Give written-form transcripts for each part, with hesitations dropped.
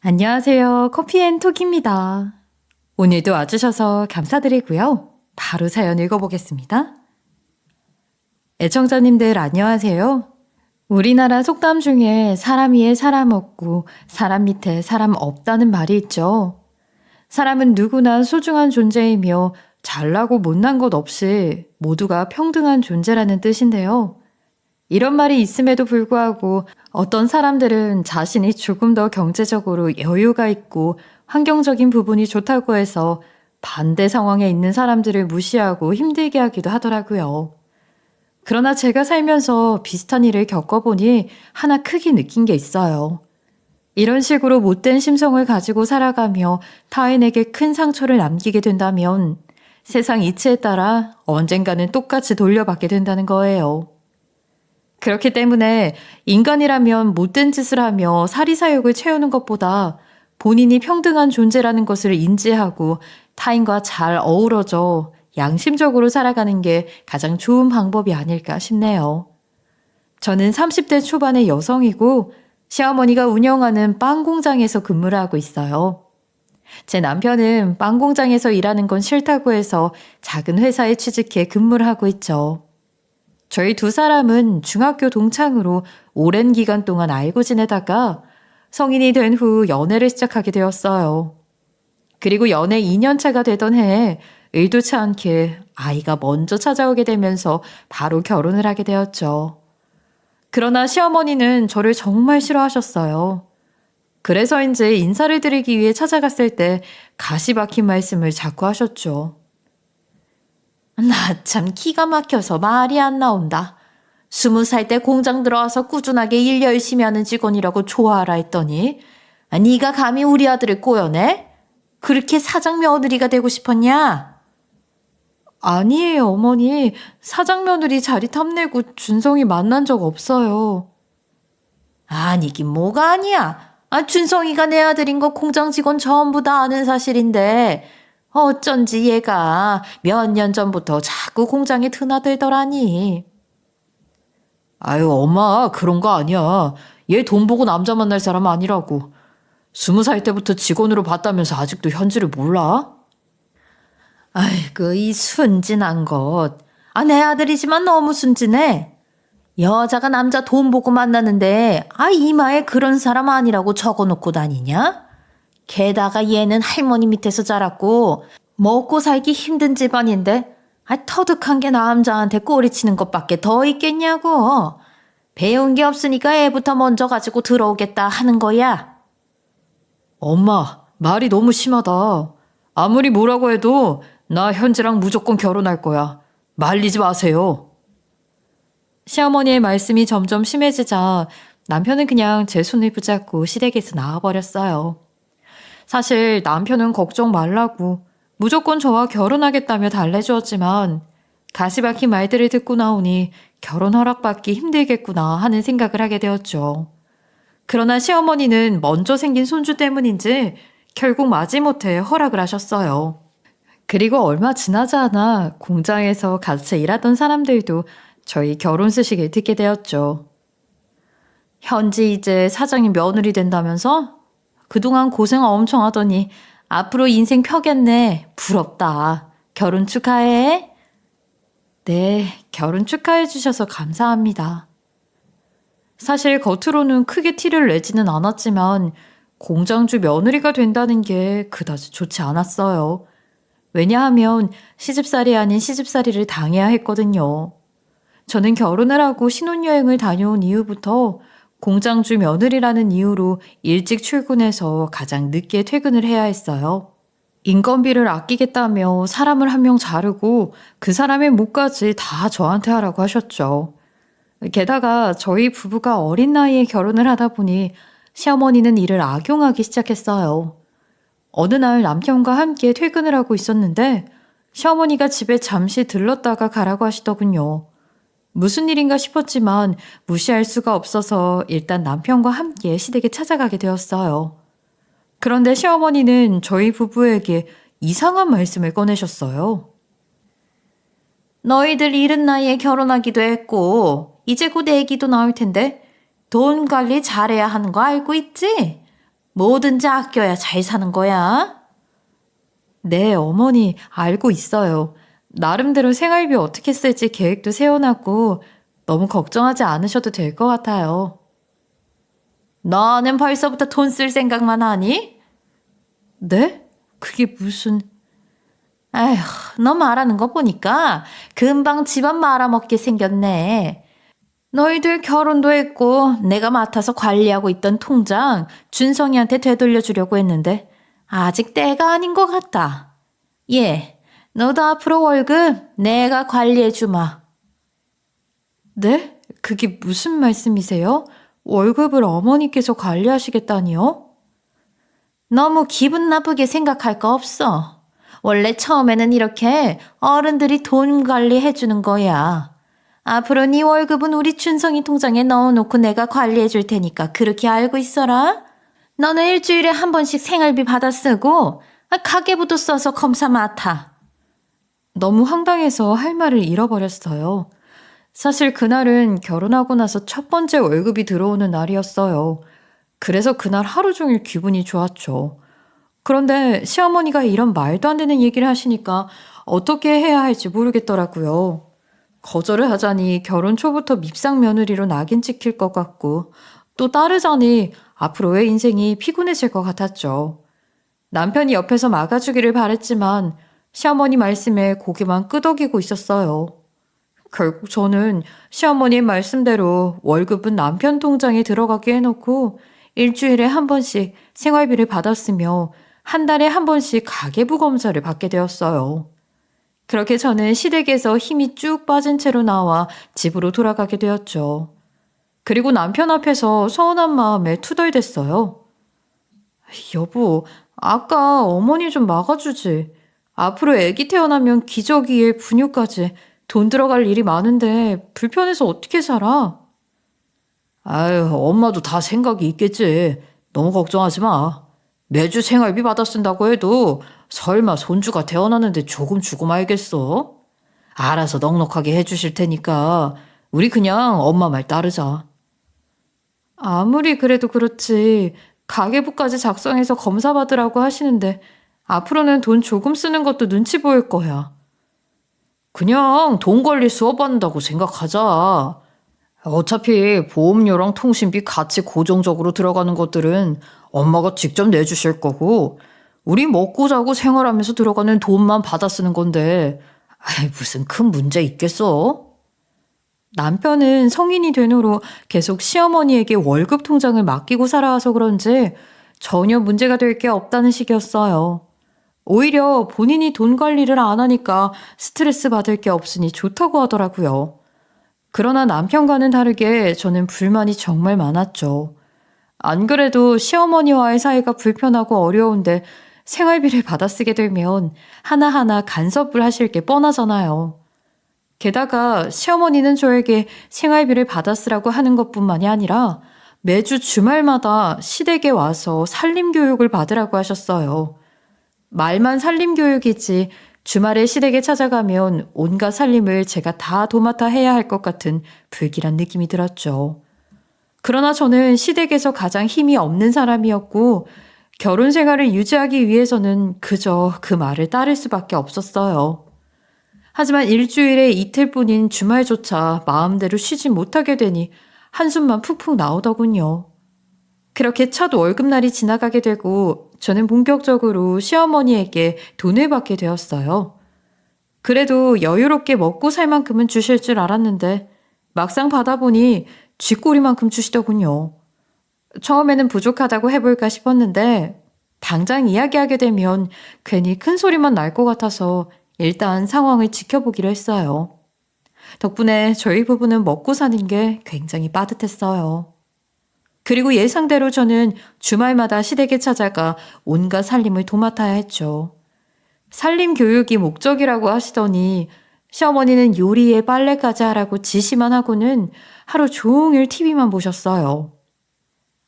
안녕하세요. 커피앤톡입니다. 오늘도 와주셔서 감사드리고요. 바로 사연 읽어보겠습니다. 애청자님들 안녕하세요. 우리나라 속담 중에 사람 위에 사람 없고 사람 밑에 사람 없다는 말이 있죠. 사람은 누구나 소중한 존재이며 잘나고 못난 것 없이 모두가 평등한 존재라는 뜻인데요. 이런 말이 있음에도 불구하고 어떤 사람들은 자신이 조금 더 경제적으로 여유가 있고 환경적인 부분이 좋다고 해서 반대 상황에 있는 사람들을 무시하고 힘들게 하기도 하더라고요. 그러나 제가 살면서 비슷한 일을 겪어보니 하나 크게 느낀 게 있어요. 이런 식으로 못된 심성을 가지고 살아가며 타인에게 큰 상처를 남기게 된다면 세상 이치에 따라 언젠가는 똑같이 돌려받게 된다는 거예요. 그렇기 때문에 인간이라면 못된 짓을 하며 사리사욕을 채우는 것보다 본인이 평등한 존재라는 것을 인지하고 타인과 잘 어우러져 양심적으로 살아가는 게 가장 좋은 방법이 아닐까 싶네요. 저는 30대 초반의 여성이고 시어머니가 운영하는 빵 공장에서 근무를 하고 있어요. 제 남편은 빵 공장에서 일하는 건 싫다고 해서 작은 회사에 취직해 근무를 하고 있죠. 저희 두 사람은 중학교 동창으로 오랜 기간 동안 알고 지내다가 성인이 된 후 연애를 시작하게 되었어요. 그리고 연애 2년차가 되던 해에 의도치 않게 아이가 먼저 찾아오게 되면서 바로 결혼을 하게 되었죠. 그러나 시어머니는 저를 정말 싫어하셨어요. 그래서인지 인사를 드리기 위해 찾아갔을 때 가시 박힌 말씀을 자꾸 하셨죠. 나 참 기가 막혀서 말이 안 나온다. 20살 때 공장 들어와서 꾸준하게 일 열심히 하는 직원이라고 좋아하라 했더니 네가 감히 우리 아들을 꼬여내? 그렇게 사장 며느리가 되고 싶었냐? 아니에요, 어머니. 사장 며느리 자리 탐내고 준성이 만난 적 없어요. 아니긴 뭐가 아니야. 준성이가 내 아들인 거 공장 직원 전부 다 아는 사실인데 어쩐지 얘가 몇 년 전부터 자꾸 공장에 드나들더라니. 아유, 엄마, 그런 거 아니야. 얘 돈 보고 남자 만날 사람 아니라고. 20살 때부터 직원으로 봤다면서 아직도 현지를 몰라? 아이고, 이 순진한 것. 내 아들이지만 너무 순진해. 여자가 남자 돈 보고 만나는데 이마에 그런 사람 아니라고 적어놓고 다니냐? 게다가 얘는 할머니 밑에서 자랐고 먹고 살기 힘든 집안인데 터득한 게 남자한테 꼬리치는 것밖에 더 있겠냐고. 배운 게 없으니까 애부터 먼저 가지고 들어오겠다 하는 거야. 엄마, 말이 너무 심하다. 아무리 뭐라고 해도 나 현지랑 무조건 결혼할 거야. 말리지 마세요. 시어머니의 말씀이 점점 심해지자 남편은 그냥 제 손을 붙잡고 시댁에서 나와버렸어요. 사실 남편은 걱정 말라고 무조건 저와 결혼하겠다며 달래주었지만 가시 박힌 말들을 듣고 나오니 결혼 허락받기 힘들겠구나 하는 생각을 하게 되었죠. 그러나 시어머니는 먼저 생긴 손주 때문인지 결국 마지못해 허락을 하셨어요. 그리고 얼마 지나지 않아 공장에서 같이 일하던 사람들도 저희 결혼 소식을 듣게 되었죠. 현지 이제 사장이 며느리 된다면서? 그동안 고생 엄청 하더니 앞으로 인생 펴겠네. 부럽다. 결혼 축하해. 네, 결혼 축하해 주셔서 감사합니다. 사실 겉으로는 크게 티를 내지는 않았지만 공장주 며느리가 된다는 게 그다지 좋지 않았어요. 왜냐하면 시집살이 아닌 시집살이를 당해야 했거든요. 저는 결혼을 하고 신혼여행을 다녀온 이후부터 공장주 며느리라는 이유로 일찍 출근해서 가장 늦게 퇴근을 해야 했어요. 인건비를 아끼겠다며 사람을 한 명 자르고 그 사람의 몫까지 다 저한테 하라고 하셨죠. 게다가 저희 부부가 어린 나이에 결혼을 하다 보니 시어머니는 이를 악용하기 시작했어요. 어느 날 남편과 함께 퇴근을 하고 있었는데 시어머니가 집에 잠시 들렀다가 가라고 하시더군요. 무슨 일인가 싶었지만 무시할 수가 없어서 일단 남편과 함께 시댁에 찾아가게 되었어요. 그런데 시어머니는 저희 부부에게 이상한 말씀을 꺼내셨어요. 너희들 이른 나이에 결혼하기도 했고 이제 곧 애기도 나올 텐데 돈 관리 잘해야 하는 거 알고 있지? 뭐든지 아껴야 잘 사는 거야. 네, 어머니 알고 있어요. 나름대로 생활비 어떻게 쓸지 계획도 세워놨고 너무 걱정하지 않으셔도 될 것 같아요. 너는 벌써부터 돈 쓸 생각만 하니? 네? 그게 무슨... 아휴, 너 말하는 거 보니까 금방 집안 말아먹게 생겼네. 너희들 결혼도 했고 내가 맡아서 관리하고 있던 통장 준성이한테 되돌려주려고 했는데 아직 때가 아닌 것 같다. 예, 너도 앞으로 월급 내가 관리해주마. 네? 그게 무슨 말씀이세요? 월급을 어머니께서 관리하시겠다니요? 너무 기분 나쁘게 생각할 거 없어. 원래 처음에는 이렇게 어른들이 돈 관리해주는 거야. 앞으로 네 월급은 우리 준성이 통장에 넣어놓고 내가 관리해줄 테니까 그렇게 알고 있어라. 너는 일주일에 한 번씩 생활비 받아 쓰고 가계부도 써서 검사 맡아. 너무 황당해서 할 말을 잃어버렸어요. 사실 그날은 결혼하고 나서 첫 번째 월급이 들어오는 날이었어요. 그래서 그날 하루 종일 기분이 좋았죠. 그런데 시어머니가 이런 말도 안 되는 얘기를 하시니까 어떻게 해야 할지 모르겠더라고요. 거절을 하자니 결혼 초부터 밉상 며느리로 낙인 찍힐 것 같고 또 따르자니 앞으로의 인생이 피곤해질 것 같았죠. 남편이 옆에서 막아주기를 바랬지만 시어머니 말씀에 고개만 끄덕이고 있었어요. 결국 저는 시어머니 말씀대로 월급은 남편 통장에 들어가게 해놓고 일주일에 한 번씩 생활비를 받았으며 한 달에 한 번씩 가계부 검사를 받게 되었어요. 그렇게 저는 시댁에서 힘이 쭉 빠진 채로 나와 집으로 돌아가게 되었죠. 그리고 남편 앞에서 서운한 마음에 투덜댔어요. 여보, 아까 어머니 좀 막아주지. 앞으로 아기 태어나면 기저귀에 분유까지 돈 들어갈 일이 많은데 불편해서 어떻게 살아? 아유, 엄마도 다 생각이 있겠지. 너무 걱정하지 마. 매주 생활비 받아 쓴다고 해도 설마 손주가 태어나는데 조금 주고 말겠어? 알아서 넉넉하게 해주실 테니까 우리 그냥 엄마 말 따르자. 아무리 그래도 그렇지 가계부까지 작성해서 검사 받으라고 하시는데 앞으로는 돈 조금 쓰는 것도 눈치 보일 거야. 그냥 돈 관리 수업 받는다고 생각하자. 어차피 보험료랑 통신비 같이 고정적으로 들어가는 것들은 엄마가 직접 내주실 거고 우리 먹고 자고 생활하면서 들어가는 돈만 받아 쓰는 건데 무슨 큰 문제 있겠어? 남편은 성인이 된 후로 계속 시어머니에게 월급 통장을 맡기고 살아와서 그런지 전혀 문제가 될 게 없다는 식이었어요. 오히려 본인이 돈 관리를 안 하니까 스트레스 받을 게 없으니 좋다고 하더라고요. 그러나 남편과는 다르게 저는 불만이 정말 많았죠. 안 그래도 시어머니와의 사이가 불편하고 어려운데 생활비를 받아 쓰게 되면 하나하나 간섭을 하실 게 뻔하잖아요. 게다가 시어머니는 저에게 생활비를 받아 쓰라고 하는 것뿐만이 아니라 매주 주말마다 시댁에 와서 살림교육을 받으라고 하셨어요. 말만 살림교육이지 주말에 시댁에 찾아가면 온갖 살림을 제가 다 도맡아 해야 할 것 같은 불길한 느낌이 들었죠. 그러나 저는 시댁에서 가장 힘이 없는 사람이었고 결혼 생활을 유지하기 위해서는 그저 그 말을 따를 수밖에 없었어요. 하지만 일주일에 이틀뿐인 주말조차 마음대로 쉬지 못하게 되니 한숨만 푹푹 나오더군요. 그렇게 첫 월급날이 지나가게 되고 저는 본격적으로 시어머니에게 돈을 받게 되었어요. 그래도 여유롭게 먹고 살 만큼은 주실 줄 알았는데 막상 받아보니 쥐꼬리만큼 주시더군요. 처음에는 부족하다고 해볼까 싶었는데 당장 이야기하게 되면 괜히 큰 소리만 날 것 같아서 일단 상황을 지켜보기로 했어요. 덕분에 저희 부부는 먹고 사는 게 굉장히 빠듯했어요. 그리고 예상대로 저는 주말마다 시댁에 찾아가 온갖 살림을 도맡아야 했죠. 살림 교육이 목적이라고 하시더니 시어머니는 요리에 빨래까지 하라고 지시만 하고는 하루 종일 TV만 보셨어요.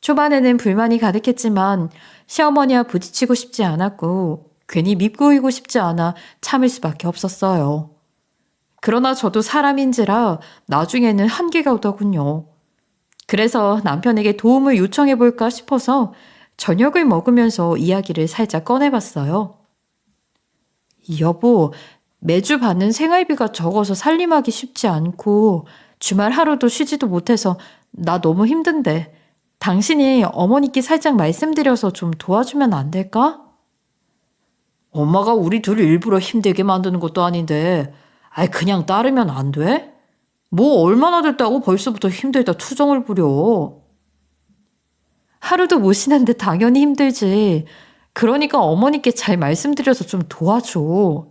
초반에는 불만이 가득했지만 시어머니와 부딪히고 싶지 않았고 괜히 밉보이고 싶지 않아 참을 수밖에 없었어요. 그러나 저도 사람인지라 나중에는 한계가 오더군요. 그래서 남편에게 도움을 요청해 볼까 싶어서 저녁을 먹으면서 이야기를 살짝 꺼내봤어요. 여보, 매주 받는 생활비가 적어서 살림하기 쉽지 않고 주말 하루도 쉬지도 못해서 나 너무 힘든데 당신이 어머니께 살짝 말씀드려서 좀 도와주면 안 될까? 엄마가 우리 둘 일부러 힘들게 만드는 것도 아닌데 그냥 따르면 안 돼? 뭐 얼마나 됐다고 벌써부터 힘들다 투정을 부려. 하루도 못 쉬는데 당연히 힘들지. 그러니까 어머니께 잘 말씀드려서 좀 도와줘.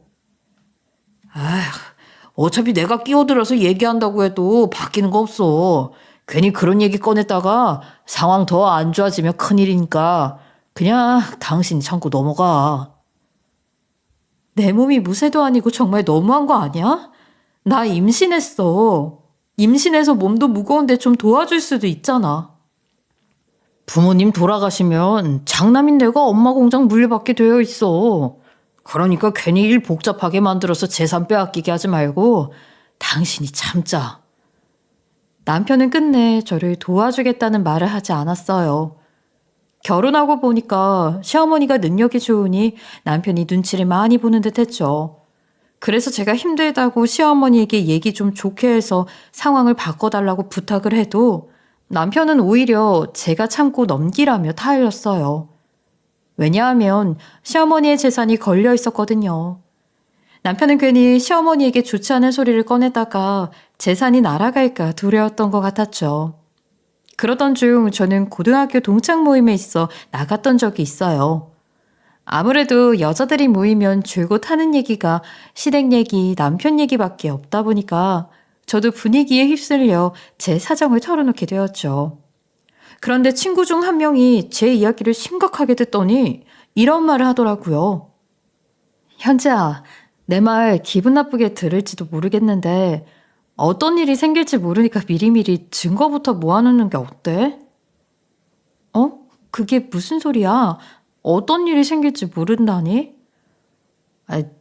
어차피 내가 끼어들어서 얘기한다고 해도 바뀌는 거 없어. 괜히 그런 얘기 꺼냈다가 상황 더 안 좋아지면 큰일이니까 그냥 당신이 참고 넘어가. 내 몸이 무쇠도 아니고 정말 너무한 거 아니야? 나 임신했어. 임신해서 몸도 무거운데 좀 도와줄 수도 있잖아. 부모님 돌아가시면 장남인 내가 엄마 공장 물려받게 되어 있어. 그러니까 괜히 일 복잡하게 만들어서 재산 빼앗기게 하지 말고 당신이 참자. 남편은 끝내 저를 도와주겠다는 말을 하지 않았어요. 결혼하고 보니까 시어머니가 능력이 좋으니 남편이 눈치를 많이 보는 듯 했죠. 그래서 제가 힘들다고 시어머니에게 얘기 좀 좋게 해서 상황을 바꿔달라고 부탁을 해도 남편은 오히려 제가 참고 넘기라며 타일렀어요. 왜냐하면 시어머니의 재산이 걸려 있었거든요. 남편은 괜히 시어머니에게 좋지 않은 소리를 꺼내다가 재산이 날아갈까 두려웠던 것 같았죠. 그러던 중 저는 고등학교 동창 모임에 있어 나갔던 적이 있어요. 아무래도 여자들이 모이면 줄곧 하는 얘기가 시댁 얘기, 남편 얘기밖에 없다 보니까 저도 분위기에 휩쓸려 제 사정을 털어놓게 되었죠. 그런데 친구 중 한 명이 제 이야기를 심각하게 듣더니 이런 말을 하더라고요. 현재야, 내 말 기분 나쁘게 들을지도 모르겠는데 어떤 일이 생길지 모르니까 미리미리 증거부터 모아놓는 게 어때? 그게 무슨 소리야? 어떤 일이 생길지 모른다니?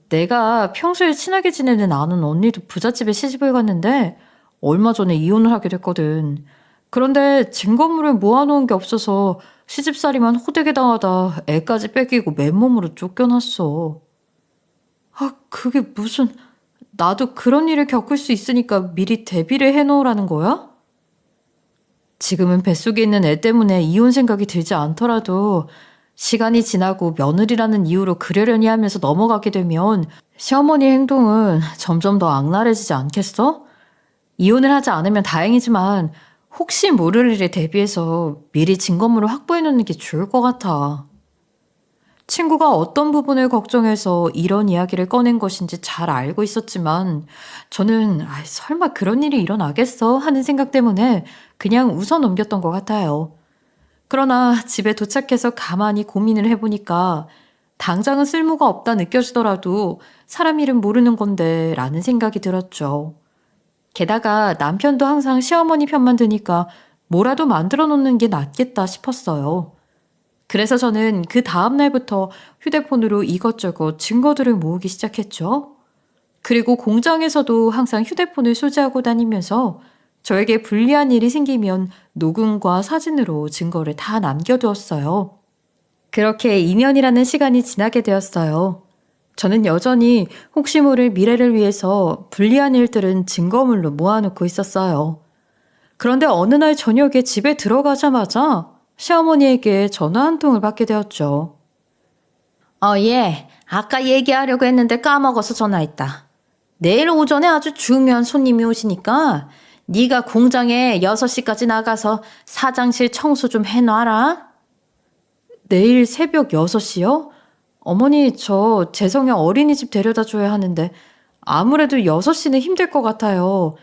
내가 평소에 친하게 지내는 아는 언니도 부잣집에 시집을 갔는데 얼마 전에 이혼을 하게 됐거든. 그런데 증거물을 모아놓은 게 없어서 시집살이만 호되게 당하다 애까지 뺏기고 맨몸으로 쫓겨났어. 그게 무슨... 나도 그런 일을 겪을 수 있으니까 미리 대비를 해놓으라는 거야? 지금은 뱃속에 있는 애 때문에 이혼 생각이 들지 않더라도 시간이 지나고 며느리라는 이유로 그러려니 하면서 넘어가게 되면 시어머니 행동은 점점 더 악랄해지지 않겠어? 이혼을 하지 않으면 다행이지만 혹시 모를 일에 대비해서 미리 증거물을 확보해놓는 게 좋을 것 같아. 친구가 어떤 부분을 걱정해서 이런 이야기를 꺼낸 것인지 잘 알고 있었지만 저는 설마 그런 일이 일어나겠어 하는 생각 때문에 그냥 웃어 넘겼던 것 같아요. 그러나 집에 도착해서 가만히 고민을 해보니까 당장은 쓸모가 없다 느껴지더라도 사람 일은 모르는 건데 라는 생각이 들었죠. 게다가 남편도 항상 시어머니 편만 드니까 뭐라도 만들어 놓는 게 낫겠다 싶었어요. 그래서 저는 그 다음 날부터 휴대폰으로 이것저것 증거들을 모으기 시작했죠. 그리고 공장에서도 항상 휴대폰을 소지하고 다니면서 저에게 불리한 일이 생기면 녹음과 사진으로 증거를 다 남겨두었어요. 그렇게 2년이라는 시간이 지나게 되었어요. 저는 여전히 혹시 모를 미래를 위해서 불리한 일들은 증거물로 모아놓고 있었어요. 그런데 어느 날 저녁에 집에 들어가자마자 시어머니에게 전화 한 통을 받게 되었죠. 예. 아까 얘기하려고 했는데 까먹어서 전화했다. 내일 오전에 아주 중요한 손님이 오시니까 네가 공장에 6시까지 나가서 사장실 청소 좀 해놔라. 내일 새벽 6시요? 어머니, 저 재성이 어린이집 데려다 줘야 하는데 아무래도 6시는 힘들 것 같아요.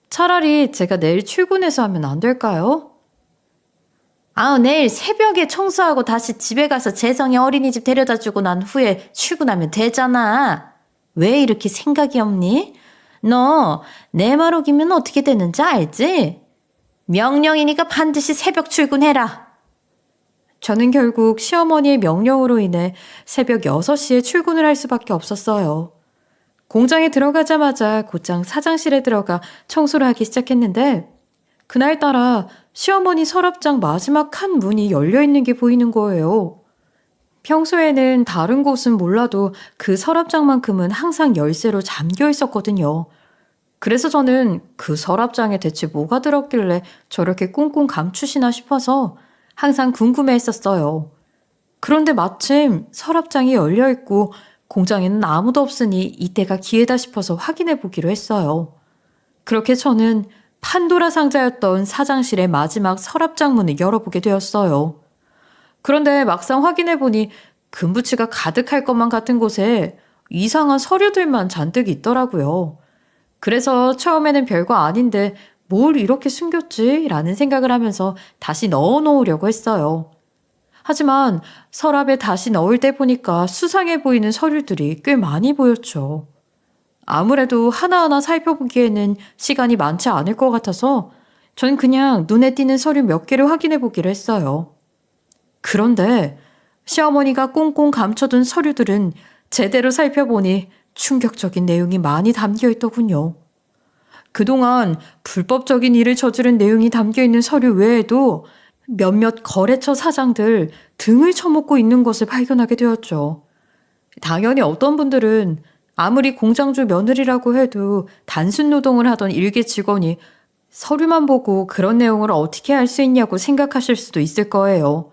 차라리 제가 내일 출근해서 하면 안 될까요? 내일 새벽에 청소하고 다시 집에 가서 재성이 어린이집 데려다 주고 난 후에 출근하면 되잖아. 왜 이렇게 생각이 없니? 너 내 말 어기면 어떻게 되는지 알지? 명령이니까 반드시 새벽 출근해라. 저는 결국 시어머니의 명령으로 인해 새벽 6시에 출근을 할 수밖에 없었어요. 공장에 들어가자마자 곧장 사장실에 들어가 청소를 하기 시작했는데 그날따라 시어머니 서랍장 마지막 칸 문이 열려 있는 게 보이는 거예요. 평소에는 다른 곳은 몰라도 그 서랍장만큼은 항상 열쇠로 잠겨 있었거든요. 그래서 저는 그 서랍장에 대체 뭐가 들었길래 저렇게 꽁꽁 감추시나 싶어서 항상 궁금해 했었어요. 그런데 마침 서랍장이 열려 있고 공장에는 아무도 없으니 이때가 기회다 싶어서 확인해 보기로 했어요. 그렇게 저는 판도라 상자였던 사장실의 마지막 서랍장 문을 열어보게 되었어요. 그런데 막상 확인해 보니 금부치가 가득할 것만 같은 곳에 이상한 서류들만 잔뜩 있더라고요. 그래서 처음에는 별거 아닌데 뭘 이렇게 숨겼지? 라는 생각을 하면서 다시 넣어 놓으려고 했어요. 하지만 서랍에 다시 넣을 때 보니까 수상해 보이는 서류들이 꽤 많이 보였죠. 아무래도 하나하나 살펴보기에는 시간이 많지 않을 것 같아서 전 그냥 눈에 띄는 서류 몇 개를 확인해 보기로 했어요. 그런데 시어머니가 꽁꽁 감춰둔 서류들은 제대로 살펴보니 충격적인 내용이 많이 담겨 있더군요. 그동안 불법적인 일을 저지른 내용이 담겨 있는 서류 외에도 몇몇 거래처 사장들 등을 쳐먹고 있는 것을 발견하게 되었죠. 당연히 어떤 분들은 아무리 공장주 며느리라고 해도 단순 노동을 하던 일개 직원이 서류만 보고 그런 내용을 어떻게 알 수 있냐고 생각하실 수도 있을 거예요.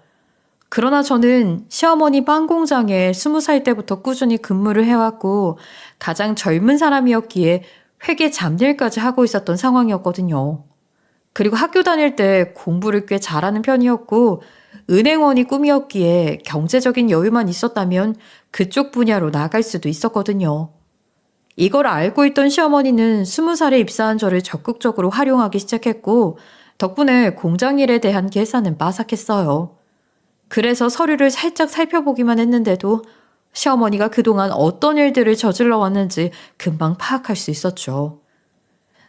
그러나 저는 시어머니 빵 공장에 20살 때부터 꾸준히 근무를 해왔고 가장 젊은 사람이었기에 회계 잡일까지 하고 있었던 상황이었거든요. 그리고 학교 다닐 때 공부를 꽤 잘하는 편이었고 은행원이 꿈이었기에 경제적인 여유만 있었다면 그쪽 분야로 나갈 수도 있었거든요. 이걸 알고 있던 시어머니는 20살에 입사한 저를 적극적으로 활용하기 시작했고 덕분에 공장 일에 대한 계산은 빠삭했어요. 그래서 서류를 살짝 살펴보기만 했는데도 시어머니가 그동안 어떤 일들을 저질러 왔는지 금방 파악할 수 있었죠.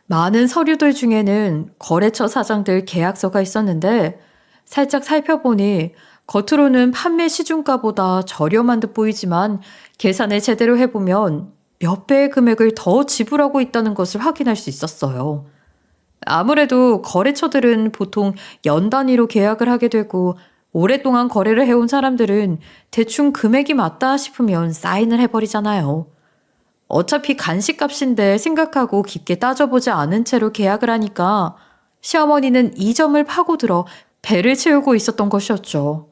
많은 서류들 중에는 거래처 사장들 계약서가 있었는데 살짝 살펴보니 겉으로는 판매 시중가보다 저렴한 듯 보이지만 계산을 제대로 해보면 몇 배의 금액을 더 지불하고 있다는 것을 확인할 수 있었어요. 아무래도 거래처들은 보통 연 단위로 계약을 하게 되고 오랫동안 거래를 해온 사람들은 대충 금액이 맞다 싶으면 사인을 해버리잖아요. 어차피 간식값인데 생각하고 깊게 따져보지 않은 채로 계약을 하니까 시어머니는 이 점을 파고들어 배를 채우고 있었던 것이었죠.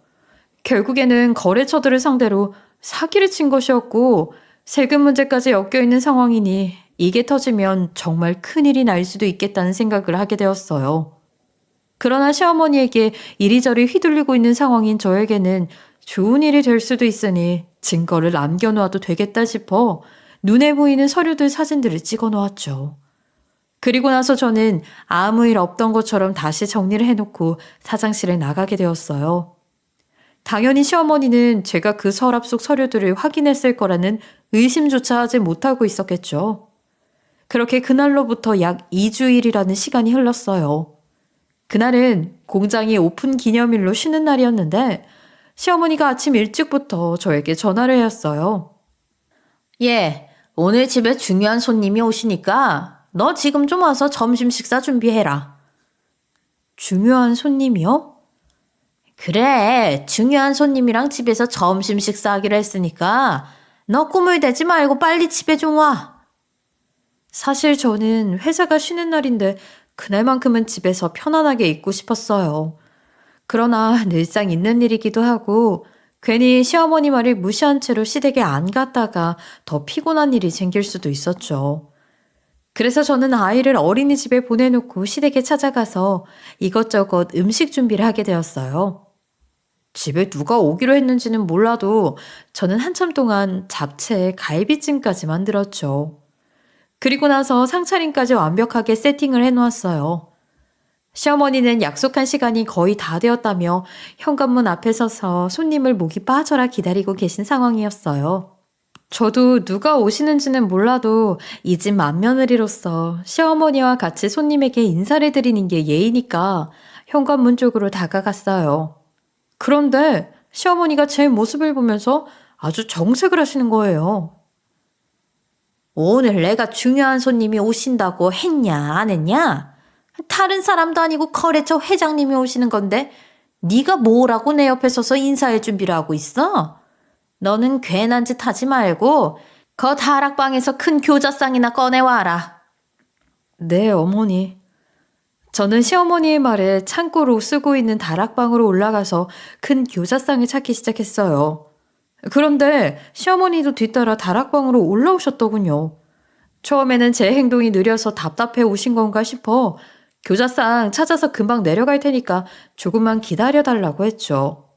결국에는 거래처들을 상대로 사기를 친 것이었고 세금 문제까지 엮여있는 상황이니 이게 터지면 정말 큰일이 날 수도 있겠다는 생각을 하게 되었어요. 그러나 시어머니에게 이리저리 휘둘리고 있는 상황인 저에게는 좋은 일이 될 수도 있으니 증거를 남겨놓아도 되겠다 싶어 눈에 보이는 서류들 사진들을 찍어 놓았죠. 그리고 나서 저는 아무 일 없던 것처럼 다시 정리를 해놓고 사장실에 나가게 되었어요. 당연히 시어머니는 제가 그 서랍 속 서류들을 확인했을 거라는 의심조차 하지 못하고 있었겠죠. 그렇게 그날로부터 약 2주일이라는 시간이 흘렀어요. 그날은 공장이 오픈 기념일로 쉬는 날이었는데 시어머니가 아침 일찍부터 저에게 전화를 해왔어요. 예, 오늘 집에 중요한 손님이 오시니까 너 지금 좀 와서 점심 식사 준비해라. 중요한 손님이요? 그래, 중요한 손님이랑 집에서 점심 식사하기로 했으니까 너 꿈을 대지 말고 빨리 집에 좀 와. 사실 저는 회사가 쉬는 날인데 그날만큼은 집에서 편안하게 있고 싶었어요. 그러나 늘상 있는 일이기도 하고 괜히 시어머니 말을 무시한 채로 시댁에 안 갔다가 더 피곤한 일이 생길 수도 있었죠. 그래서 저는 아이를 어린이집에 보내놓고 시댁에 찾아가서 이것저것 음식 준비를 하게 되었어요. 집에 누가 오기로 했는지는 몰라도 저는 한참 동안 잡채에 갈비찜까지 만들었죠. 그리고 나서 상차림까지 완벽하게 세팅을 해놓았어요. 시어머니는 약속한 시간이 거의 다 되었다며 현관문 앞에 서서 손님을 목이 빠져라 기다리고 계신 상황이었어요. 저도 누가 오시는지는 몰라도 이 집 맏며느리로서 시어머니와 같이 손님에게 인사를 드리는 게 예의니까 현관문 쪽으로 다가갔어요. 그런데 시어머니가 제 모습을 보면서 아주 정색을 하시는 거예요. 오늘 내가 중요한 손님이 오신다고 했냐 안 했냐? 다른 사람도 아니고 거래처 회장님이 오시는 건데 네가 뭐라고 내 옆에 서서 인사할 준비를 하고 있어? 너는 괜한 짓 하지 말고 거 다락방에서 큰 교자상이나 꺼내와라. 네, 어머니. 저는 시어머니의 말에 창고로 쓰고 있는 다락방으로 올라가서 큰 교자상을 찾기 시작했어요. 그런데 시어머니도 뒤따라 다락방으로 올라오셨더군요. 처음에는 제 행동이 느려서 답답해 오신 건가 싶어 교자상 찾아서 금방 내려갈 테니까 조금만 기다려달라고 했죠.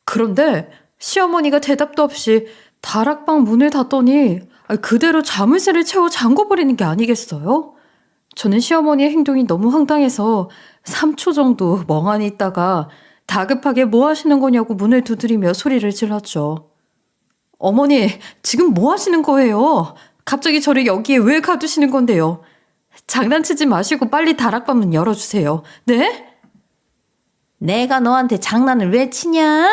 그런데 시어머니가 대답도 없이 다락방 문을 닫더니 그대로 자물쇠를 채워 잠궈버리는 게 아니겠어요? 저는 시어머니의 행동이 너무 황당해서 3초 정도 멍하니 있다가 다급하게 뭐 하시는 거냐고 문을 두드리며 소리를 질렀죠. 어머니, 지금 뭐 하시는 거예요? 갑자기 저를 여기에 왜 가두시는 건데요? 장난치지 마시고 빨리 다락방 문 열어주세요. 네? 내가 너한테 장난을 왜 치냐?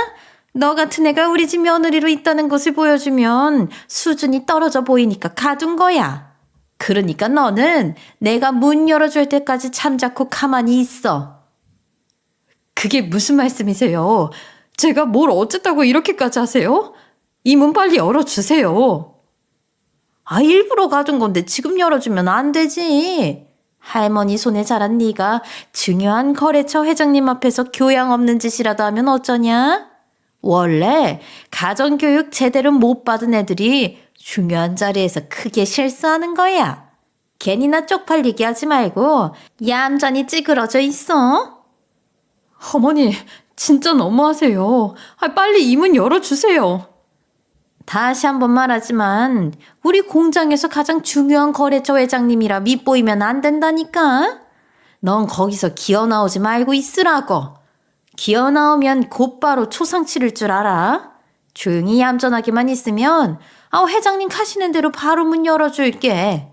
너 같은 애가 우리 집 며느리로 있다는 것을 보여주면 수준이 떨어져 보이니까 가둔 거야. 그러니까 너는 내가 문 열어줄 때까지 잠자코 가만히 있어. 그게 무슨 말씀이세요? 제가 뭘 어쨌다고 이렇게까지 하세요? 이 문 빨리 열어주세요. 일부러 가둔 건데 지금 열어주면 안 되지. 할머니 손에 자란 네가 중요한 거래처 회장님 앞에서 교양 없는 짓이라도 하면 어쩌냐? 원래 가정교육 제대로 못 받은 애들이 중요한 자리에서 크게 실수하는 거야. 괜히나 쪽팔리게 하지 말고 얌전히 찌그러져 있어. 어머니, 진짜 너무하세요. 빨리 이 문 열어주세요. 다시 한번 말하지만 우리 공장에서 가장 중요한 거래처 회장님이라 밉보이면 안 된다니까. 넌 거기서 기어 나오지 말고 있으라고. 기어 나오면 곧바로 초상 치를 줄 알아. 조용히 얌전하게만 있으면 회장님 가시는 대로 바로 문 열어줄게.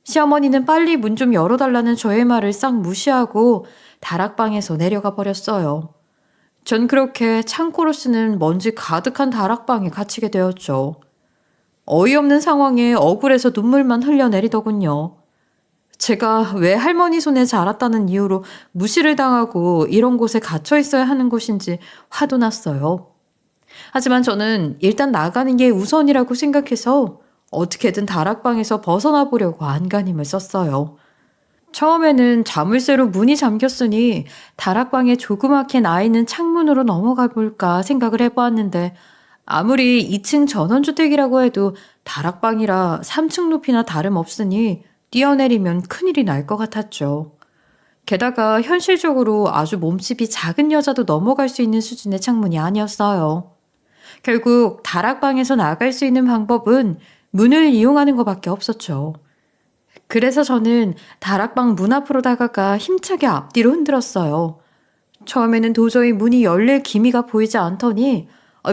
시어머니는 빨리 문 좀 열어달라는 저의 말을 싹 무시하고 다락방에서 내려가 버렸어요. 전 그렇게 창고로 쓰는 먼지 가득한 다락방에 갇히게 되었죠. 어이없는 상황에 억울해서 눈물만 흘려내리더군요. 제가 왜 할머니 손에 자랐다는 이유로 무시를 당하고 이런 곳에 갇혀 있어야 하는 것인지 화도 났어요. 하지만 저는 일단 나가는 게 우선이라고 생각해서 어떻게든 다락방에서 벗어나 보려고 안간힘을 썼어요. 처음에는 자물쇠로 문이 잠겼으니 다락방에 조그맣게 나 있는 창문으로 넘어가 볼까 생각을 해보았는데 아무리 2층 전원주택이라고 해도 다락방이라 3층 높이나 다름없으니 뛰어내리면 큰일이 날 것 같았죠. 게다가 현실적으로 아주 몸집이 작은 여자도 넘어갈 수 있는 수준의 창문이 아니었어요. 결국 다락방에서 나갈 수 있는 방법은 문을 이용하는 것밖에 없었죠. 그래서 저는 다락방 문 앞으로 다가가 힘차게 앞뒤로 흔들었어요. 처음에는 도저히 문이 열릴 기미가 보이지 않더니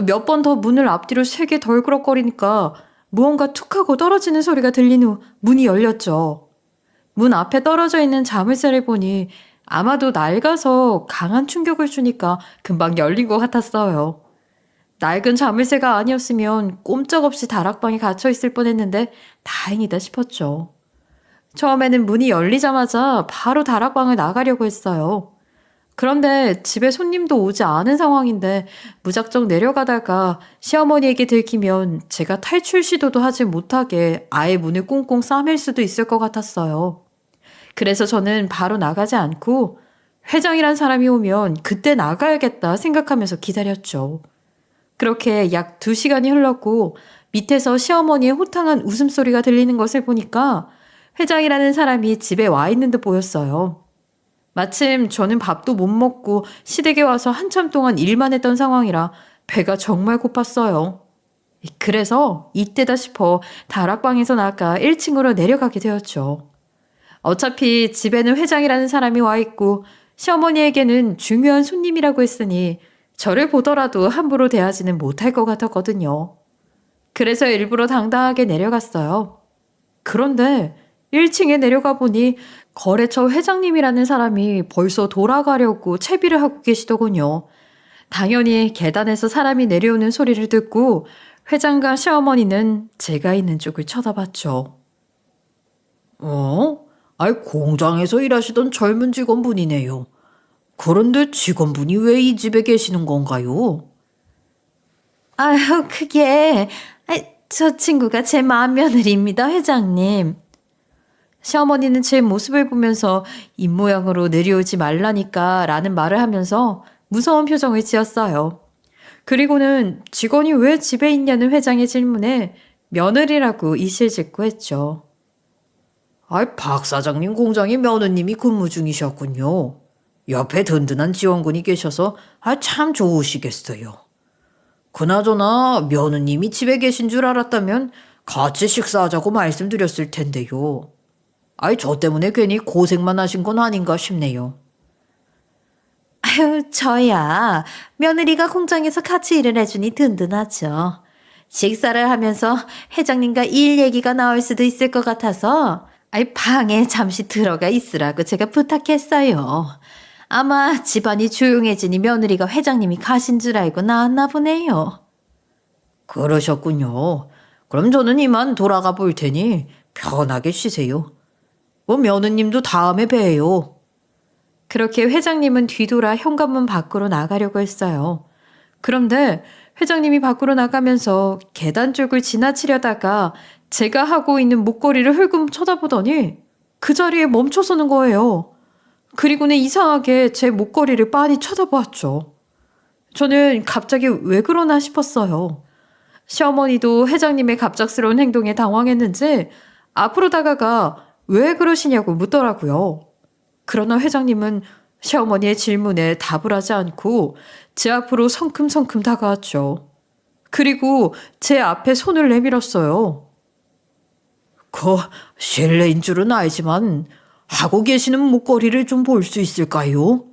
몇 번 더 문을 앞뒤로 세게 덜그럭거리니까 무언가 툭 하고 떨어지는 소리가 들린 후 문이 열렸죠. 문 앞에 떨어져 있는 자물쇠를 보니 아마도 낡아서 강한 충격을 주니까 금방 열린 것 같았어요. 낡은 자물쇠가 아니었으면 꼼짝없이 다락방에 갇혀 있을 뻔했는데 다행이다 싶었죠. 처음에는 문이 열리자마자 바로 다락방을 나가려고 했어요. 그런데 집에 손님도 오지 않은 상황인데 무작정 내려가다가 시어머니에게 들키면 제가 탈출 시도도 하지 못하게 아예 문을 꽁꽁 싸맬 수도 있을 것 같았어요. 그래서 저는 바로 나가지 않고 회장이란 사람이 오면 그때 나가야겠다 생각하면서 기다렸죠. 그렇게 약 2시간이 흘렀고 밑에서 시어머니의 호탕한 웃음소리가 들리는 것을 보니까 회장이라는 사람이 집에 와 있는 듯 보였어요. 마침 저는 밥도 못 먹고 시댁에 와서 한참 동안 일만 했던 상황이라 배가 정말 고팠어요. 그래서 이때다 싶어 다락방에서 나가 1층으로 내려가게 되었죠. 어차피 집에는 회장이라는 사람이 와 있고 시어머니에게는 중요한 손님이라고 했으니 저를 보더라도 함부로 대하지는 못할 것 같았거든요. 그래서 일부러 당당하게 내려갔어요. 그런데 1층에 내려가 보니 거래처 회장님이라는 사람이 벌써 돌아가려고 채비를 하고 계시더군요. 당연히 계단에서 사람이 내려오는 소리를 듣고 회장과 시어머니는 제가 있는 쪽을 쳐다봤죠. 아이, 공장에서 일하시던 젊은 직원분이네요. 그런데 직원분이 왜 이 집에 계시는 건가요? 아유, 저 친구가 제 맏며느리입니다, 회장님. 시어머니는 제 모습을 보면서 입모양으로 내려오지 말라니까 라는 말을 하면서 무서운 표정을 지었어요. 그리고는 직원이 왜 집에 있냐는 회장의 질문에 며느리라고 이실 짓고 했죠. 아이, 박 사장님 공장에 며느님이 근무 중이셨군요. 옆에 든든한 지원군이 계셔서 참 좋으시겠어요. 그나저나 며느님이 집에 계신 줄 알았다면 같이 식사하자고 말씀드렸을 텐데요. 아이, 저 때문에 괜히 고생만 하신 건 아닌가 싶네요. 아유, 저야 며느리가 공장에서 같이 일을 해주니 든든하죠. 식사를 하면서 회장님과 일 얘기가 나올 수도 있을 것 같아서 방에 잠시 들어가 있으라고 제가 부탁했어요. 아마 집안이 조용해지니 며느리가 회장님이 가신 줄 알고 나왔나 보네요. 그러셨군요. 그럼 저는 이만 돌아가 볼 테니 편하게 쉬세요. 며느님도 다음에 봬요. 그렇게 회장님은 뒤돌아 현관문 밖으로 나가려고 했어요. 그런데 회장님이 밖으로 나가면서 계단 쪽을 지나치려다가 제가 하고 있는 목걸이를 흘금 쳐다보더니 그 자리에 멈춰서는 거예요. 그리고는 이상하게 제 목걸이를 빤히 쳐다보았죠. 저는 갑자기 왜 그러나 싶었어요. 시어머니도 회장님의 갑작스러운 행동에 당황했는지 앞으로 다가가 왜 그러시냐고 묻더라고요. 그러나 회장님은 시어머니의 질문에 답을 하지 않고 제 앞으로 성큼성큼 다가왔죠. 그리고 제 앞에 손을 내밀었어요. 실례인 줄은 알지만 하고 계시는 목걸이를 좀 볼 수 있을까요?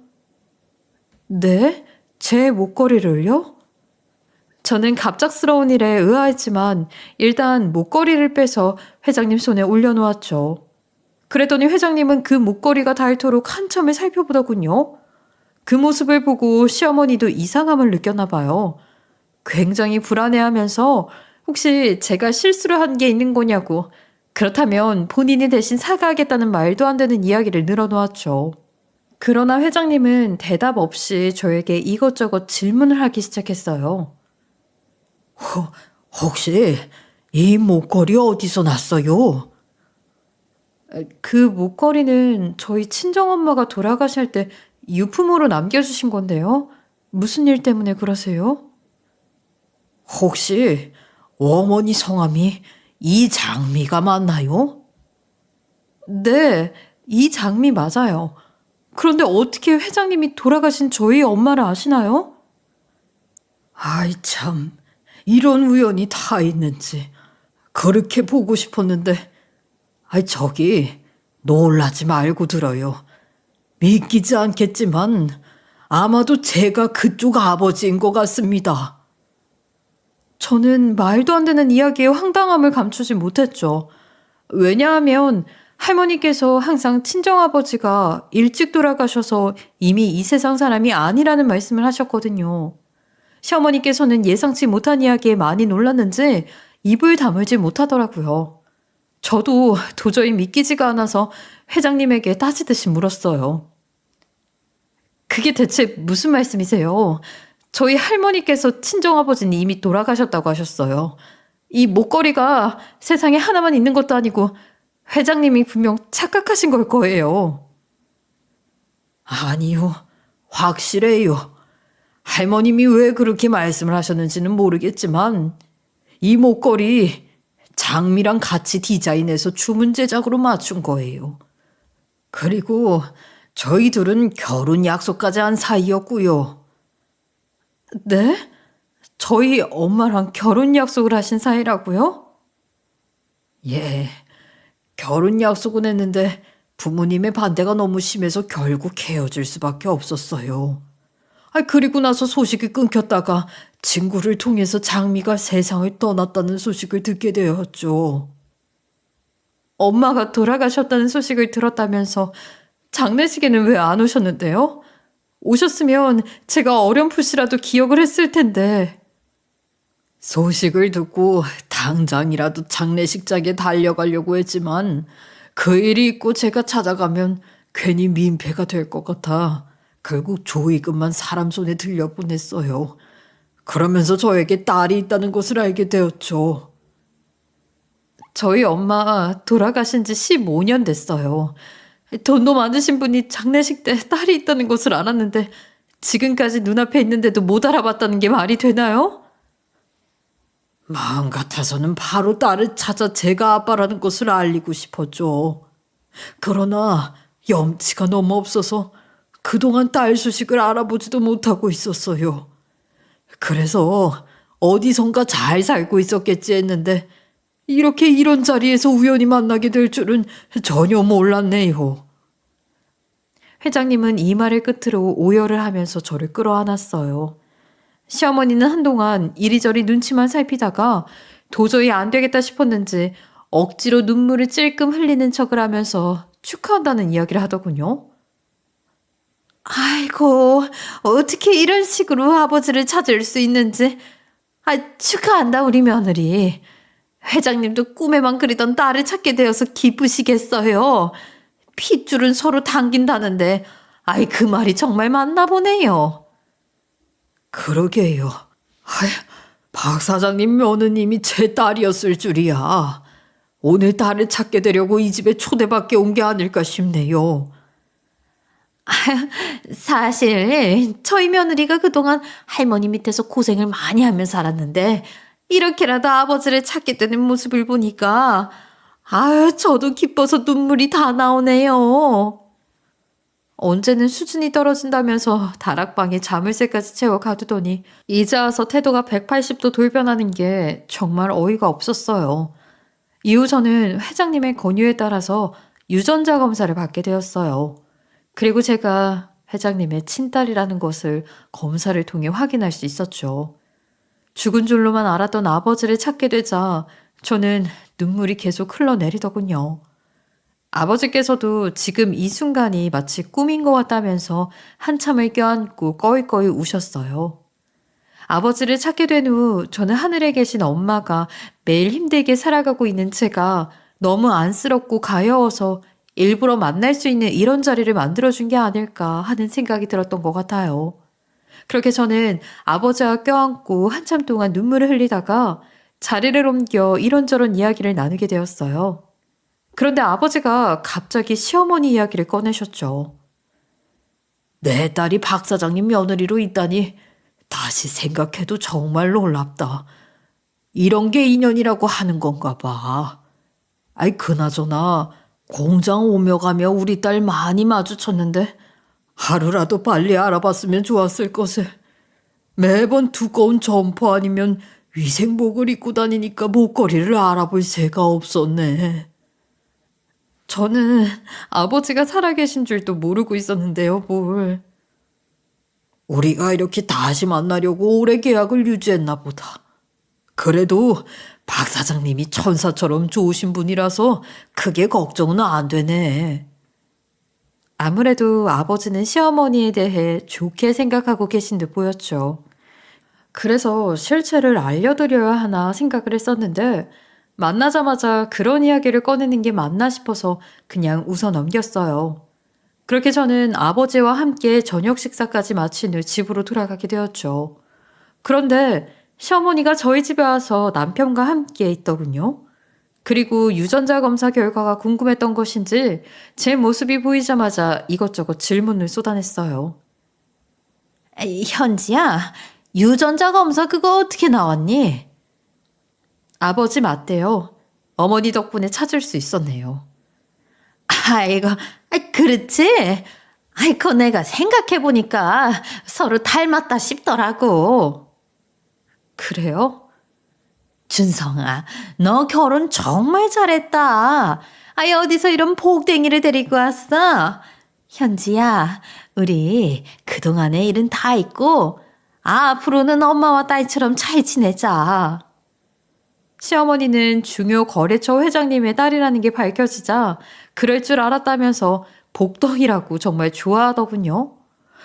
네? 제 목걸이를요? 저는 갑작스러운 일에 의아했지만 일단 목걸이를 빼서 회장님 손에 올려놓았죠. 그랬더니 회장님은 그 목걸이가 닳도록 한참을 살펴보더군요. 그 모습을 보고 시어머니도 이상함을 느꼈나 봐요. 굉장히 불안해하면서 혹시 제가 실수를 한 게 있는 거냐고, 그렇다면 본인이 대신 사과하겠다는 말도 안 되는 이야기를 늘어놓았죠. 그러나 회장님은 대답 없이 저에게 이것저것 질문을 하기 시작했어요. 혹시 이 목걸이 어디서 났어요? 그 목걸이는 저희 친정엄마가 돌아가실 때 유품으로 남겨주신 건데요. 무슨 일 때문에 그러세요? 혹시 어머니 성함이 이장미가 맞나요? 네, 이 장미 맞아요. 그런데 어떻게 회장님이 돌아가신 저희 엄마를 아시나요? 아이 참, 이런 우연이 다 있는지 그렇게 보고 싶었는데 저기 놀라지 말고 들어요. 믿기지 않겠지만 아마도 제가 그쪽 아버지인 것 같습니다. 저는 말도 안 되는 이야기의 황당함을 감추지 못했죠. 왜냐하면 할머니께서 항상 친정아버지가 일찍 돌아가셔서 이미 이 세상 사람이 아니라는 말씀을 하셨거든요. 시어머니께서는 예상치 못한 이야기에 많이 놀랐는지 입을 다물지 못하더라고요. 저도 도저히 믿기지가 않아서 회장님에게 따지듯이 물었어요. 그게 대체 무슨 말씀이세요? 저희 할머니께서 친정아버지는 이미 돌아가셨다고 하셨어요. 이 목걸이가 세상에 하나만 있는 것도 아니고 회장님이 분명 착각하신 걸 거예요. 아니요, 확실해요. 할머님이 왜 그렇게 말씀을 하셨는지는 모르겠지만 이 목걸이 장미랑 같이 디자인해서 주문 제작으로 맞춘 거예요. 그리고 저희 둘은 결혼 약속까지 한 사이였고요. 네? 저희 엄마랑 결혼 약속을 하신 사이라고요? 예, 결혼 약속은 했는데 부모님의 반대가 너무 심해서 결국 헤어질 수밖에 없었어요. 그리고 나서 소식이 끊겼다가 친구를 통해서 장미가 세상을 떠났다는 소식을 듣게 되었죠. 엄마가 돌아가셨다는 소식을 들었다면서 장례식에는 왜 안 오셨는데요? 오셨으면 제가 어렴풋이라도 기억을 했을 텐데. 소식을 듣고 당장이라도 장례식장에 달려가려고 했지만 그 일이 있고 제가 찾아가면 괜히 민폐가 될 것 같아 결국 조의금만 사람 손에 들려보냈어요. 그러면서 저에게 딸이 있다는 것을 알게 되었죠. 저희 엄마 돌아가신 지 15년 됐어요. 돈도 많으신 분이 장례식 때 딸이 있다는 것을 알았는데 지금까지 눈앞에 있는데도 못 알아봤다는 게 말이 되나요? 마음 같아서는 바로 딸을 찾아 제가 아빠라는 것을 알리고 싶었죠. 그러나 염치가 너무 없어서 그동안 딸 소식을 알아보지도 못하고 있었어요. 그래서 어디선가 잘 살고 있었겠지 했는데 이렇게 이런 자리에서 우연히 만나게 될 줄은 전혀 몰랐네요. 회장님은 이 말을 끝으로 오열을 하면서 저를 끌어안았어요. 시어머니는 한동안 이리저리 눈치만 살피다가 도저히 안 되겠다 싶었는지 억지로 눈물을 찔끔 흘리는 척을 하면서 축하한다는 이야기를 하더군요. 아이고, 어떻게 이런 식으로 아버지를 찾을 수 있는지. 축하한다, 우리 며느리. 회장님도 꿈에만 그리던 딸을 찾게 되어서 기쁘시겠어요. 핏줄은 서로 당긴다는데, 그 말이 정말 맞나 보네요. 그러게요. 박 사장님 며느님이 제 딸이었을 줄이야. 오늘 딸을 찾게 되려고 이 집에 초대받게 온 게 아닐까 싶네요. 사실 저희 며느리가 그동안 할머니 밑에서 고생을 많이 하며 살았는데 이렇게라도 아버지를 찾게 되는 모습을 보니까 저도 기뻐서 눈물이 다 나오네요. 언제는 수준이 떨어진다면서 다락방에 자물쇠까지 채워 가두더니 이제 와서 태도가 180도 돌변하는 게 정말 어이가 없었어요. 이후 저는 회장님의 권유에 따라서 유전자 검사를 받게 되었어요. 그리고 제가 회장님의 친딸이라는 것을 검사를 통해 확인할 수 있었죠. 죽은 줄로만 알았던 아버지를 찾게 되자 저는 눈물이 계속 흘러내리더군요. 아버지께서도 지금 이 순간이 마치 꿈인 것 같다면서 한참을 껴안고 꺼이꺼이 우셨어요. 아버지를 찾게 된 후 저는 하늘에 계신 엄마가 매일 힘들게 살아가고 있는 제가 너무 안쓰럽고 가여워서 일부러 만날 수 있는 이런 자리를 만들어준 게 아닐까 하는 생각이 들었던 것 같아요. 그렇게 저는 아버지와 껴안고 한참 동안 눈물을 흘리다가 자리를 옮겨 이런저런 이야기를 나누게 되었어요. 그런데 아버지가 갑자기 시어머니 이야기를 꺼내셨죠. 내 딸이 박 사장님 며느리로 있다니 다시 생각해도 정말 놀랍다. 이런 게 인연이라고 하는 건가 봐. 그나저나 공장 오며 가며 우리 딸 많이 마주쳤는데 하루라도 빨리 알아봤으면 좋았을 것을. 매번 두꺼운 점퍼 아니면 위생복을 입고 다니니까 목걸이를 알아볼 새가 없었네. 저는 아버지가 살아계신 줄도 모르고 있었는데요, 뭘. 우리가 이렇게 다시 만나려고 오래 계약을 유지했나 보다. 그래도 박 사장님이 천사처럼 좋으신 분이라서 크게 걱정은 안 되네. 아무래도 아버지는 시어머니에 대해 좋게 생각하고 계신 듯 보였죠. 그래서 실체를 알려드려야 하나 생각을 했었는데 만나자마자 그런 이야기를 꺼내는 게 맞나 싶어서 그냥 웃어 넘겼어요. 그렇게 저는 아버지와 함께 저녁 식사까지 마친 후 집으로 돌아가게 되었죠. 그런데 시어머니가 저희 집에 와서 남편과 함께 있더군요. 그리고 유전자 검사 결과가 궁금했던 것인지 제 모습이 보이자마자 이것저것 질문을 쏟아냈어요. 현지야, 유전자 검사 그거 어떻게 나왔니? 아버지 맞대요. 어머니 덕분에 찾을 수 있었네요. 아이고, 그렇지? 아이고, 내가 생각해보니까 서로 닮았다 싶더라고. 그래요? 준성아, 너 결혼 정말 잘했다. 어디서 이런 복댕이를 데리고 왔어? 현지야, 우리 그동안의 일은 다 있고 앞으로는 엄마와 딸처럼 잘 지내자. 시어머니는 중요 거래처 회장님의 딸이라는 게 밝혀지자 그럴 줄 알았다면서 복덩이라고 정말 좋아하더군요.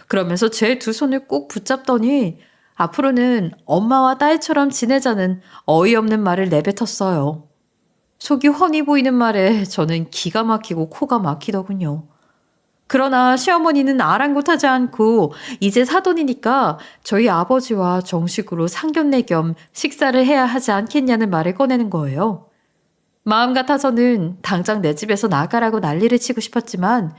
그러면서 제 두 손을 꼭 붙잡더니 앞으로는 엄마와 딸처럼 지내자는 어이없는 말을 내뱉었어요. 속이 훤히 보이는 말에 저는 기가 막히고 코가 막히더군요. 그러나 시어머니는 아랑곳하지 않고 이제 사돈이니까 저희 아버지와 정식으로 상견례 겸 식사를 해야 하지 않겠냐는 말을 꺼내는 거예요. 마음 같아서는 당장 내 집에서 나가라고 난리를 치고 싶었지만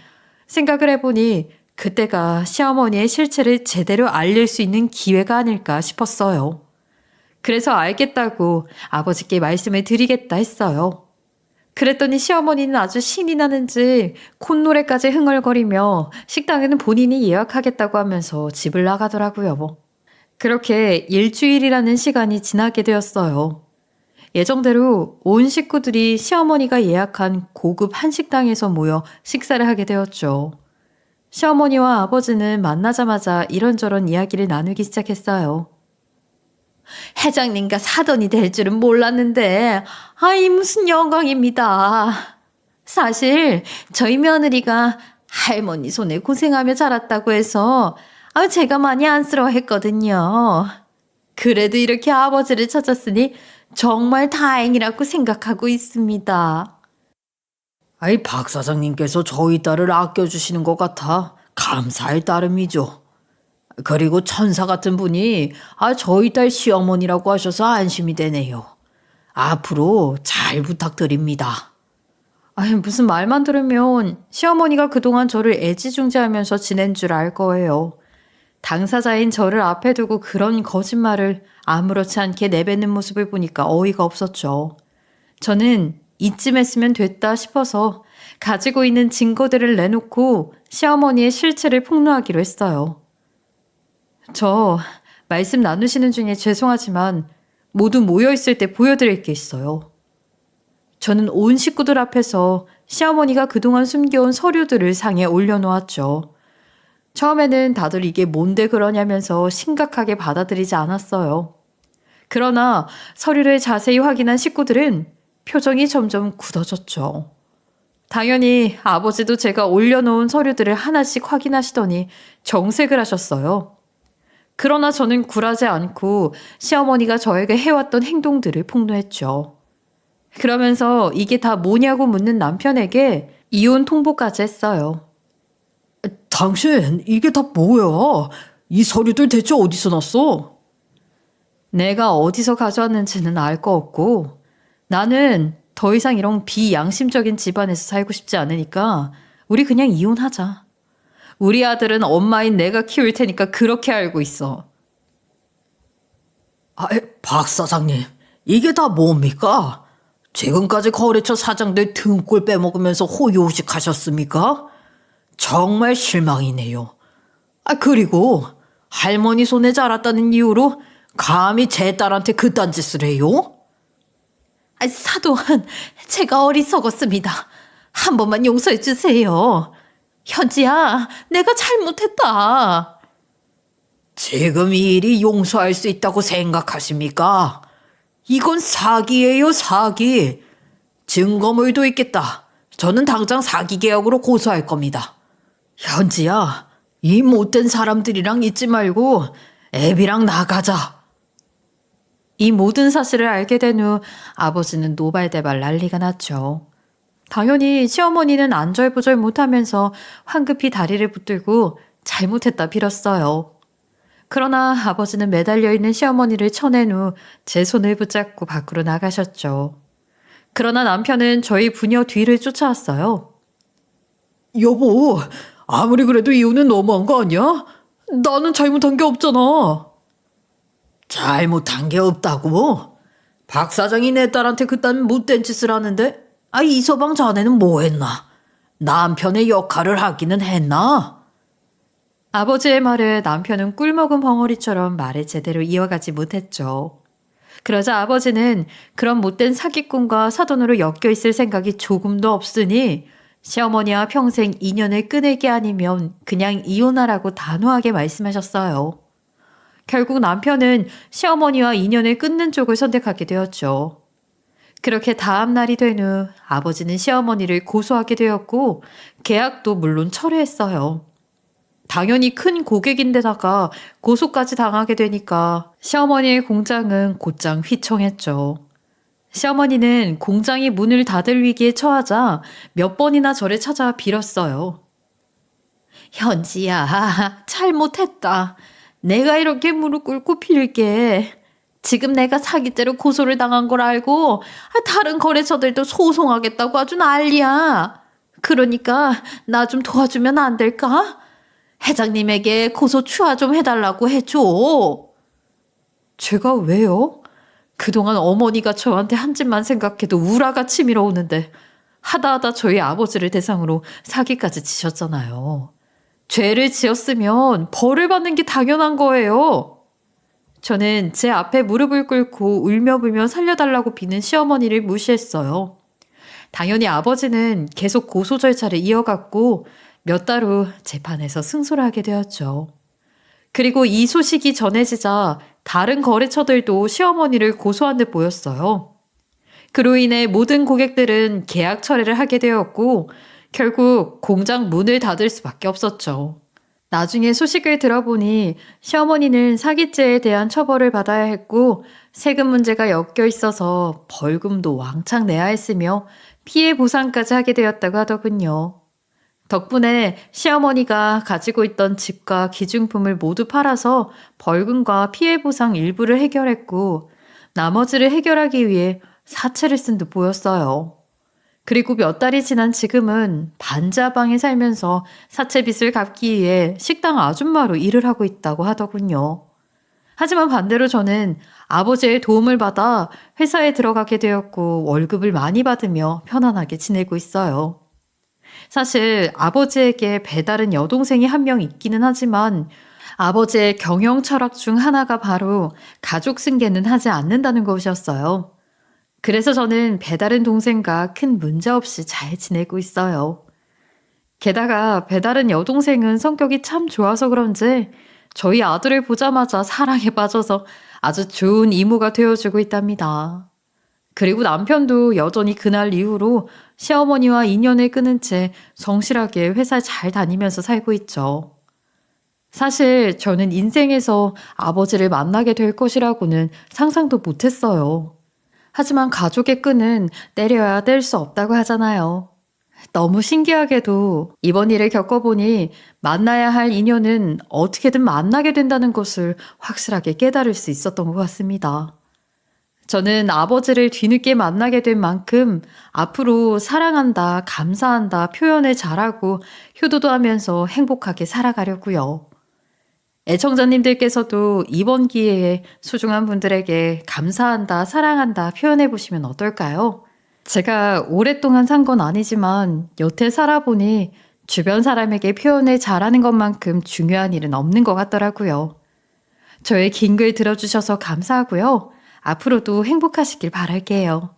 생각을 해보니 그때가 시어머니의 실체를 제대로 알릴 수 있는 기회가 아닐까 싶었어요. 그래서 알겠다고 아버지께 말씀을 드리겠다 했어요. 그랬더니 시어머니는 아주 신이 나는지 콧노래까지 흥얼거리며 식당에는 본인이 예약하겠다고 하면서 집을 나가더라고요. 그렇게 일주일이라는 시간이 지나게 되었어요. 예정대로 온 식구들이 시어머니가 예약한 고급 한식당에서 모여 식사를 하게 되었죠. 시어머니와 아버지는 만나자마자 이런저런 이야기를 나누기 시작했어요. 회장님과 사돈이 될 줄은 몰랐는데, 아이, 무슨 영광입니다. 사실, 저희 며느리가 할머니 손에 고생하며 자랐다고 해서, 제가 많이 안쓰러워했거든요. 그래도 이렇게 아버지를 찾았으니 정말 다행이라고 생각하고 있습니다. 아이, 박 사장님께서 저희 딸을 아껴주시는 것 같아 감사할 따름이죠. 그리고 천사 같은 분이 저희 딸 시어머니라고 하셔서 안심이 되네요. 앞으로 잘 부탁드립니다. 무슨 말만 들으면 시어머니가 그동안 저를 애지중지하면서 지낸 줄 알 거예요. 당사자인 저를 앞에 두고 그런 거짓말을 아무렇지 않게 내뱉는 모습을 보니까 어이가 없었죠. 저는 이쯤 했으면 됐다 싶어서 가지고 있는 증거들을 내놓고 시어머니의 실체를 폭로하기로 했어요. 저 말씀 나누시는 중에 죄송하지만 모두 모여있을 때 보여드릴 게 있어요. 저는 온 식구들 앞에서 시어머니가 그동안 숨겨온 서류들을 상에 올려놓았죠. 처음에는 다들 이게 뭔데 그러냐면서 심각하게 받아들이지 않았어요. 그러나 서류를 자세히 확인한 식구들은 표정이 점점 굳어졌죠. 당연히 아버지도 제가 올려놓은 서류들을 하나씩 확인하시더니 정색을 하셨어요. 그러나 저는 굴하지 않고 시어머니가 저에게 해왔던 행동들을 폭로했죠. 그러면서 이게 다 뭐냐고 묻는 남편에게 이혼 통보까지 했어요. 당신 이게 다 뭐야? 이 서류들 대체 어디서 났어? 내가 어디서 가져왔는지는 알 거 없고 나는 더 이상 이런 비양심적인 집안에서 살고 싶지 않으니까 우리 그냥 이혼하자. 우리 아들은 엄마인 내가 키울 테니까 그렇게 알고 있어. 박 사장님, 이게 다 뭡니까? 지금까지 거래처 사장들 등골 빼먹으면서 호요식 하셨습니까? 정말 실망이네요. 그리고 할머니 손에 자랐다는 이유로 감히 제 딸한테 그딴 짓을 해요? 사돈, 제가 어리석었습니다. 한 번만 용서해 주세요. 현지야, 내가 잘못했다. 지금 이 일이 용서할 수 있다고 생각하십니까? 이건 사기예요, 사기. 증거물도 있겠다. 저는 당장 사기 계약으로 고소할 겁니다. 현지야, 이 못된 사람들이랑 있지 말고 애비랑 나가자. 이 모든 사실을 알게 된 후 아버지는 노발대발 난리가 났죠. 당연히 시어머니는 안절부절 못하면서 황급히 다리를 붙들고 잘못했다 빌었어요. 그러나 아버지는 매달려 있는 시어머니를 쳐낸 후 제 손을 붙잡고 밖으로 나가셨죠. 그러나 남편은 저희 부녀 뒤를 쫓아왔어요. 여보, 아무리 그래도 이혼은 너무한 거 아니야? 나는 잘못한 게 없잖아. 잘못한 게 없다고? 박 사장이 내 딸한테 그딴 못된 짓을 하는데 이서방 자네는 뭐 했나? 남편의 역할을 하기는 했나? 아버지의 말에 남편은 꿀먹은 벙어리처럼 말을 제대로 이어가지 못했죠. 그러자 아버지는 그런 못된 사기꾼과 사돈으로 엮여 있을 생각이 조금도 없으니 시어머니와 평생 인연을 끊을 게 아니면 그냥 이혼하라고 단호하게 말씀하셨어요. 결국 남편은 시어머니와 인연을 끊는 쪽을 선택하게 되었죠. 그렇게 다음 날이 된 후 아버지는 시어머니를 고소하게 되었고 계약도 물론 철회했어요. 당연히 큰 고객인데다가 고소까지 당하게 되니까 시어머니의 공장은 곧장 휘청했죠. 시어머니는 공장이 문을 닫을 위기에 처하자 몇 번이나 저를 찾아 빌었어요. 현지야, 잘못했다. 내가 이렇게 무릎 꿇고 빌게. 지금 내가 사기죄로 고소를 당한 걸 알고 다른 거래처들도 소송하겠다고 아주 난리야. 그러니까 나 좀 도와주면 안 될까? 회장님에게 고소 추하 좀 해달라고 해줘. 제가 왜요? 그동안 어머니가 저한테 한 짓만 생각해도 우라가 치밀어 오는데 하다 저희 아버지를 대상으로 사기까지 치셨잖아요. 죄를 지었으면 벌을 받는 게 당연한 거예요. 저는 제 앞에 무릎을 꿇고 울며불며 살려달라고 비는 시어머니를 무시했어요. 당연히 아버지는 계속 고소 절차를 이어갔고 몇 달 후 재판에서 승소를 하게 되었죠. 그리고 이 소식이 전해지자 다른 거래처들도 시어머니를 고소한 듯 보였어요. 그로 인해 모든 고객들은 계약 철회를 하게 되었고 결국 공장 문을 닫을 수밖에 없었죠. 나중에 소식을 들어보니 시어머니는 사기죄에 대한 처벌을 받아야 했고 세금 문제가 엮여 있어서 벌금도 왕창 내야 했으며 피해 보상까지 하게 되었다고 하더군요. 덕분에 시어머니가 가지고 있던 집과 기증품을 모두 팔아서 벌금과 피해 보상 일부를 해결했고 나머지를 해결하기 위해 사채를 쓴 듯 보였어요. 그리고 몇 달이 지난 지금은 반지하방에 살면서 사채빚을 갚기 위해 식당 아줌마로 일을 하고 있다고 하더군요. 하지만 반대로 저는 아버지의 도움을 받아 회사에 들어가게 되었고 월급을 많이 받으며 편안하게 지내고 있어요. 사실 아버지에게 배다른 여동생이 한 명 있기는 하지만 아버지의 경영 철학 중 하나가 바로 가족 승계는 하지 않는다는 것이었어요. 그래서 저는 배다른 동생과 큰 문제 없이 잘 지내고 있어요. 게다가 배다른 여동생은 성격이 참 좋아서 그런지 저희 아들을 보자마자 사랑에 빠져서 아주 좋은 이모가 되어주고 있답니다. 그리고 남편도 여전히 그날 이후로 시어머니와 인연을 끊은 채 성실하게 회사 잘 다니면서 살고 있죠. 사실 저는 인생에서 아버지를 만나게 될 것이라고는 상상도 못했어요. 하지만 가족의 끈은 때려야 뗄 수 없다고 하잖아요. 너무 신기하게도 이번 일을 겪어보니 만나야 할 인연은 어떻게든 만나게 된다는 것을 확실하게 깨달을 수 있었던 것 같습니다. 저는 아버지를 뒤늦게 만나게 된 만큼 앞으로 사랑한다, 감사한다 표현을 잘하고 효도도 하면서 행복하게 살아가려고요. 애청자님들께서도 이번 기회에 소중한 분들에게 감사한다, 사랑한다 표현해 보시면 어떨까요? 제가 오랫동안 산 건 아니지만 여태 살아보니 주변 사람에게 표현을 잘하는 것만큼 중요한 일은 없는 것 같더라고요. 저의 긴 글 들어주셔서 감사하고요. 앞으로도 행복하시길 바랄게요.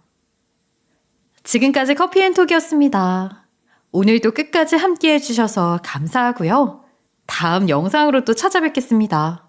지금까지 커피앤톡이었습니다. 오늘도 끝까지 함께 해주셔서 감사하고요. 다음 영상으로 또 찾아뵙겠습니다.